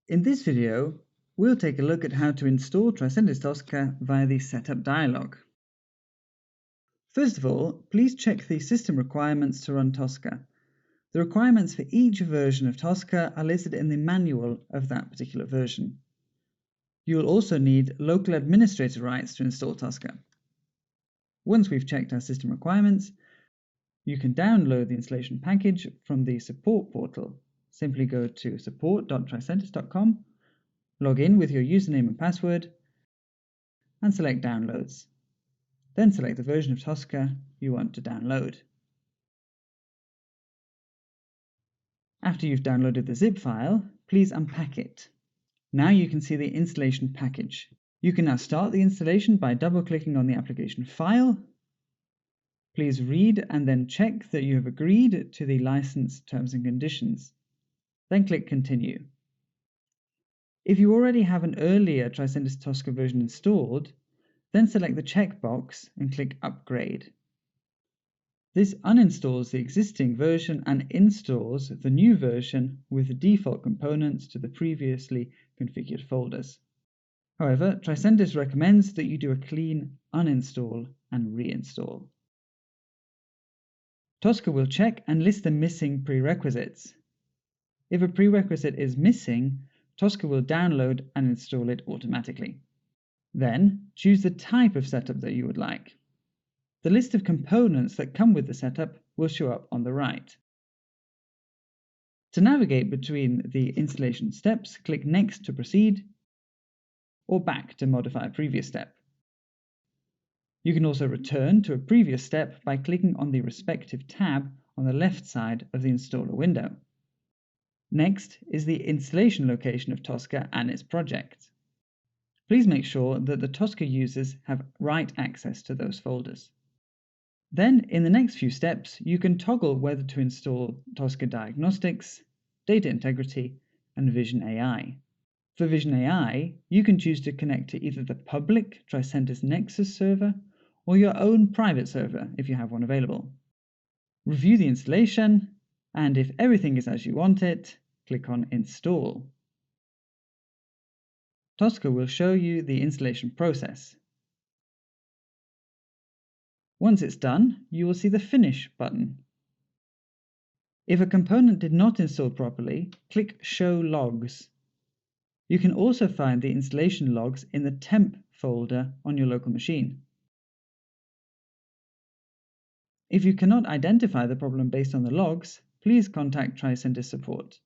In this video, we'll take a look at how to install Tricentis Tosca via the Setup dialog. First of all, please check the system requirements to run Tosca. The requirements for each version of Tosca are listed in the manual of that particular version. You will also need local administrator rights to install Tosca. Once we've checked our system requirements, you can download the installation package from the support portal. Simply go to support.tricentis.com, log in with your username and password, and select Downloads. Then select the version of Tosca you want to download. After you've downloaded the zip file, please unpack it. Now you can see the installation package. You can now start the installation by double-clicking on the application file. Please read and then check that you have agreed to the license terms and conditions. Then click Continue. If you already have an earlier Tricentis Tosca version installed, then select the checkbox and click Upgrade. This uninstalls the existing version and installs the new version with the default components to the previously configured folders. However, Tricentis recommends that you do a clean uninstall and reinstall. Tosca will check and list the missing prerequisites. If a prerequisite is missing, Tosca will download and install it automatically. Then, choose the type of setup that you would like. The list of components that come with the setup will show up on the right. To navigate between the installation steps, click Next to proceed, or Back to modify a previous step. You can also return to a previous step by clicking on the respective tab on the left side of the installer window. Next is the installation location of Tosca and its project. Please make sure that the Tosca users have write access to those folders. Then, in the next few steps, you can toggle whether to install Tosca Diagnostics, Data Integrity, and Vision AI. For Vision AI, you can choose to connect to either the public Tricentis Nexus server or your own private server if you have one available. Review the installation, and if everything is as you want it, click on Install. Tosca will show you the installation process. Once it's done, you will see the Finish button. If a component did not install properly, click Show Logs. You can also find the installation logs in the Temp folder on your local machine. If you cannot identify the problem based on the logs, please contact Tricentis support.